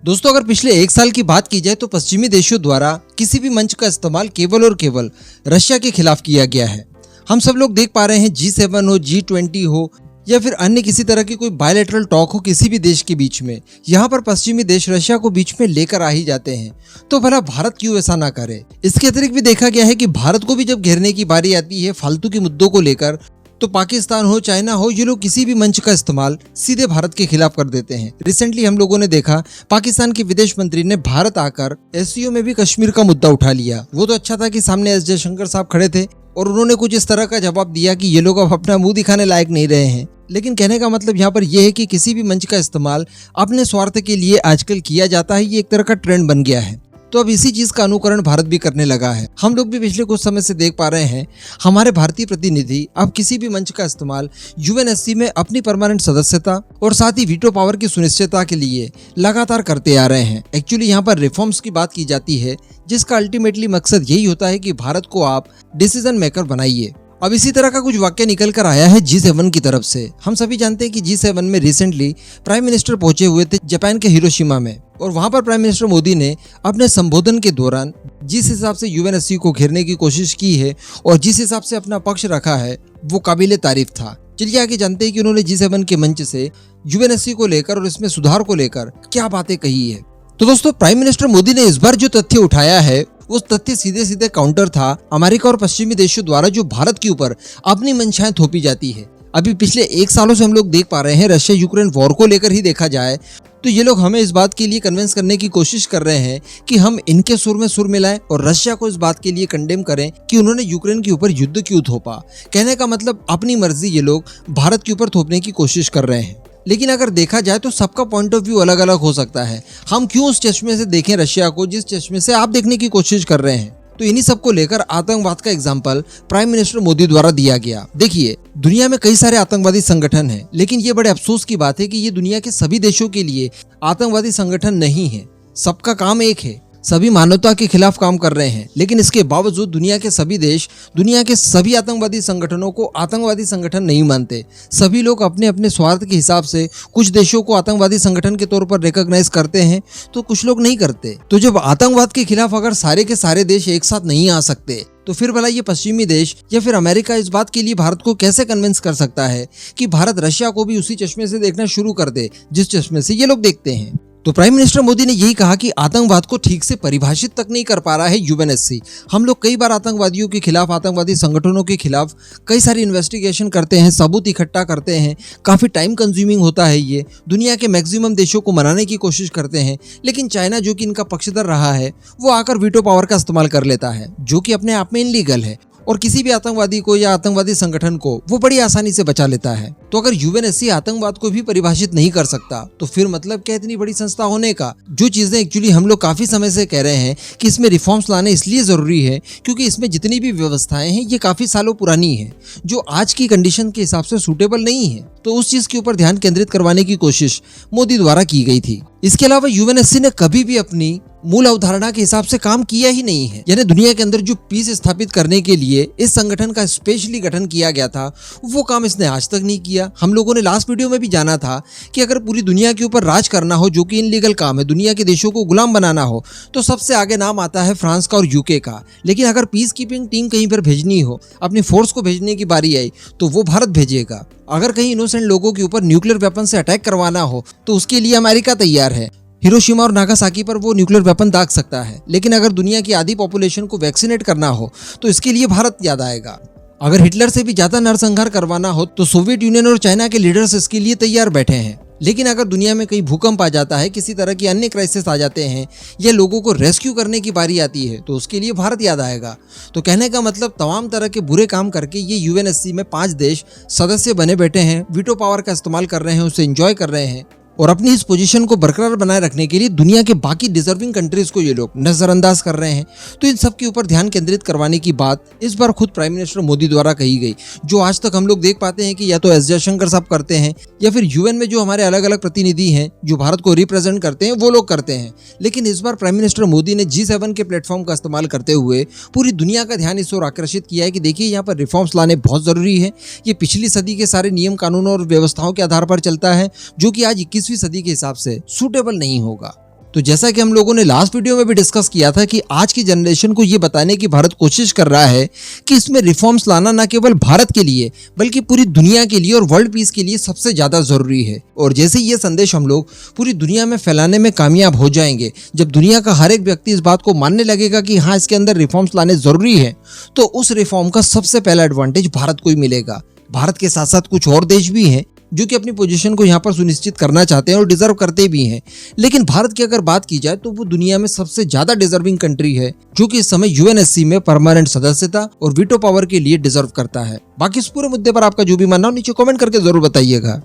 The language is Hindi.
दोस्तों, अगर पिछले एक साल की बात की जाए तो पश्चिमी देशों द्वारा किसी भी मंच का इस्तेमाल केवल और केवल रशिया के खिलाफ किया गया है। हम सब लोग देख पा रहे हैं, G7 हो, G20 हो या फिर अन्य किसी तरह की कोई बायलैटरल टॉक हो किसी भी देश के बीच में, यहाँ पर पश्चिमी देश रशिया को बीच में लेकर आ ही जाते हैं। तो भला भारत क्यों ऐसा ना करे। इसके अतिरिक्त भी देखा गया है कि भारत को भी जब घेरने की बारी आती है फालतू के मुद्दों को लेकर, तो पाकिस्तान हो, चाइना हो, ये लोग किसी भी मंच का इस्तेमाल सीधे भारत के खिलाफ कर देते हैं। रिसेंटली हम लोगों ने देखा, पाकिस्तान के विदेश मंत्री ने भारत आकर SCO में भी कश्मीर का मुद्दा उठा लिया। वो तो अच्छा था कि सामने S जयशंकर साहब खड़े थे और उन्होंने कुछ इस तरह का जवाब दिया कि ये लोग अब अपना मुंह दिखाने लायक नहीं रहे हैं। लेकिन कहने का मतलब यहाँ पर यह है कि किसी भी मंच का इस्तेमाल अपने स्वार्थ के लिए आजकल किया जाता है। ये एक तरह का ट्रेंड बन गया है। तो अब इसी चीज का अनुकरण भारत भी करने लगा है। हम लोग भी पिछले कुछ समय से देख पा रहे हैं, हमारे भारतीय प्रतिनिधि अब किसी भी मंच का इस्तेमाल UNSC में अपनी परमानेंट सदस्यता और साथ ही वीटो पावर की सुनिश्चितता के लिए लगातार करते आ रहे हैं। एक्चुअली यहाँ पर रिफॉर्म्स की बात की जाती है, जिसका अल्टीमेटली मकसद यही होता है कि भारत को आप डिसीजन मेकर बनाइए। अब इसी तरह का कुछ वाक्य निकल कर आया है G7 की तरफ से। हम सभी जानते हैं कि G7 में रिसेंटली प्राइम मिनिस्टर पहुंचे हुए थे जापान के हिरोशिमा में, और वहां पर प्राइम मिनिस्टर मोदी ने अपने संबोधन के दौरान जिस हिसाब से UNSC को घेरने की कोशिश की है और जिस हिसाब से अपना पक्ष रखा है, वो काबिले तारीफ था। चलिए आगे जानते हैं कि उन्होंने G7 के मंच से UNSC को लेकर और इसमें सुधार को लेकर क्या बातें कही है। तो दोस्तों, प्राइम मिनिस्टर मोदी ने इस बार जो तथ्य उठाया है, उस तथ्य सीधे सीधे काउंटर था अमेरिका और पश्चिमी देशों द्वारा जो भारत के ऊपर अपनी मंशाएं थोपी जाती है। अभी पिछले एक सालों से हम लोग देख पा रहे हैं, रशिया यूक्रेन वॉर को लेकर ही देखा जाए तो ये लोग हमें इस बात के लिए कन्विंस करने की कोशिश कर रहे हैं कि हम इनके सुर में सुर मिलाएं और रशिया को इस बात के लिए कंडेम करें कि उन्होंने यूक्रेन के ऊपर युद्ध क्यों थोपा। कहने का मतलब अपनी मर्जी ये लोग भारत के ऊपर थोपने की कोशिश कर रहे हैं। लेकिन अगर देखा जाए तो सबका पॉइंट ऑफ व्यू अलग अलग हो सकता है। हम क्यों उस चश्मे से देखें रशिया को जिस चश्मे से आप देखने की कोशिश कर रहे हैं। तो इन्हीं सबको लेकर आतंकवाद का एग्जाम्पल प्राइम मिनिस्टर मोदी द्वारा दिया गया। देखिए, दुनिया में कई सारे आतंकवादी संगठन हैं, लेकिन ये बड़े अफसोस की बात है कि ये दुनिया के सभी देशों के लिए आतंकवादी संगठन नहीं है। सबका काम एक है, सभी मानवता के खिलाफ काम कर रहे हैं। लेकिन इसके बावजूद दुनिया के सभी देश दुनिया के सभी आतंकवादी संगठनों को आतंकवादी संगठन नहीं मानते। सभी लोग अपने अपने स्वार्थ के हिसाब से कुछ देशों को आतंकवादी संगठन के तौर पर रिकॉग्नाइज करते हैं, तो कुछ लोग नहीं करते। तो जब आतंकवाद के खिलाफ अगर सारे के सारे देश एक साथ नहीं आ सकते, तो फिर भला ये पश्चिमी देश या फिर अमेरिका इस बात के लिए भारत को कैसे कन्विंस कर सकता है कि भारत रशिया को भी उसी चश्मे से देखना शुरू कर दे जिस चश्मे से ये लोग देखते हैं। तो प्राइम मिनिस्टर मोदी ने यही कहा कि आतंकवाद को ठीक से परिभाषित तक नहीं कर पा रहा है UNSC। हम लोग कई बार आतंकवादियों के खिलाफ, आतंकवादी संगठनों के खिलाफ कई सारी इन्वेस्टिगेशन करते हैं, सबूत इकट्ठा करते हैं, काफ़ी टाइम कंज्यूमिंग होता है। ये दुनिया के मैक्सिमम देशों को मनाने की कोशिश करते हैं, लेकिन चाइना जो कि इनका पक्षधर रहा है, वो आकर वीटो पावर का इस्तेमाल कर लेता है, जो कि अपने आप में इनलीगल है, और किसी भी आतंकवादी को या आतंकवादी संगठन को वो बड़ी आसानी से बचा लेता है। तो अगर UNSC आतंकवाद को भी परिभाषित नहीं कर सकता, तो फिर मतलब क्या इतनी बड़ी संस्था होने का। जो चीजें एक्चुअली हम लोग काफी समय से कह रहे हैं कि इसमें रिफॉर्म्स लाने इसलिए जरूरी है क्योंकि इसमें जितनी भी व्यवस्थाएं हैं ये काफी सालों पुरानी है, जो आज की कंडीशन के हिसाब से सूटेबल नहीं है। तो उस चीज के ऊपर ध्यान केंद्रित करवाने की कोशिश मोदी द्वारा की गई थी। इसके अलावा UNSC ने कभी भी अपनी मूल अवधारणा के हिसाब से काम किया ही नहीं है। यानी दुनिया के अंदर जो पीस स्थापित करने के लिए इस संगठन का स्पेशली गठन किया गया था, वो काम इसने आज तक नहीं किया। हम लोगों ने लास्ट वीडियो में भी जाना था कि अगर पूरी दुनिया के ऊपर राज करना हो, जो कि इनलीगल काम है, दुनिया के देशों को गुलाम बनाना हो, तो सबसे आगे नाम आता है फ्रांस का और UK का। लेकिन अगर पीस कीपिंग टीम कहीं पर भेजनी हो, अपनी फोर्स को भेजने की बारी आई, तो वो भारत भेजेगा। अगर कहीं इनोसेंट लोगों के ऊपर न्यूक्लियर वेपन से अटैक करवाना हो, तो उसके लिए अमेरिका तैयार है। हिरोशिमा और नागासाकी पर वो न्यूक्लियर वेपन दाग सकता है। लेकिन अगर दुनिया की आधी पॉपुलेशन को वैक्सीनेट करना हो, तो इसके लिए भारत याद आएगा। अगर हिटलर से भी ज्यादा नरसंहार करवाना हो, तो सोवियत यूनियन और चाइना के लीडर्स इसके लिए तैयार बैठे हैं। लेकिन अगर दुनिया में कहीं भूकंप आ जाता है, किसी तरह की अन्य क्राइसिस आ जाते हैं, या लोगों को रेस्क्यू करने की बारी आती है, तो उसके लिए भारत याद आएगा। तो कहने का मतलब तमाम तरह के बुरे काम करके ये UNSC में 5 देश सदस्य बने बैठे हैं, वीटो पावर का इस्तेमाल कर रहे हैं, उसे एंजॉय कर रहे हैं, और अपनी इस पोजीशन को बरकरार बनाए रखने के लिए दुनिया के बाकी डिजर्विंग कंट्रीज को ये लोग नजरअंदाज कर रहे हैं। तो इन सब के ऊपर ध्यान केंद्रित करवाने की बात इस बार खुद प्राइम मिनिस्टर मोदी द्वारा कही गई, जो आज तक हम लोग देख पाते हैं कि या तो S जयशंकर साहब करते हैं, या फिर UN में जो हमारे अलग अलग प्रतिनिधि हैं जो भारत को रिप्रेजेंट करते हैं, वो लोग करते हैं। लेकिन इस बार प्राइम मिनिस्टर मोदी ने G7 के प्लेटफॉर्म का इस्तेमाल करते हुए पूरी दुनिया का ध्यान इस ओर आकर्षित किया है कि देखिए, यहाँ पर रिफॉर्म्स लाने बहुत जरूरी है। ये पिछली सदी के सारे नियम कानूनों और व्यवस्थाओं के आधार पर चलता है, जो कि आज 21वीं सदी के हिसाब से सूटेबल नहीं होगा। तो जैसा कि हम लोगों ने लास्ट वीडियो में भी डिस्कस किया था कि आज की जनरेशन को ये बताने की भारत कोशिश कर रहा है कि इसमें रिफॉर्म्स लाना न केवल भारत के लिए बल्कि पूरी दुनिया के लिए और वर्ल्ड पीस के लिए सबसे ज्यादा जरूरी है। और जैसे ये संदेश हम लोग पूरी दुनिया में फैलाने में कामयाब हो जाएंगे, जब दुनिया का हर एक व्यक्ति इस बात को मानने लगेगा कि हाँ इसके अंदर रिफॉर्म्स लाने जरूरी है, तो उस रिफॉर्म का सबसे पहला एडवांटेज भारत को ही मिलेगा। भारत के साथ साथ कुछ और देश भी हैं जो कि अपनी पोजीशन को यहाँ पर सुनिश्चित करना चाहते हैं और डिजर्व करते भी हैं। लेकिन भारत की अगर बात की जाए तो वो दुनिया में सबसे ज्यादा डिजर्विंग कंट्री है, जो कि इस समय यूएनएससी में परमानेंट सदस्यता और वीटो पावर के लिए डिजर्व करता है। बाकी इस पूरे मुद्दे पर आपका जो भी मानना हो नीचे कमेंट करके जरूर बताइएगा।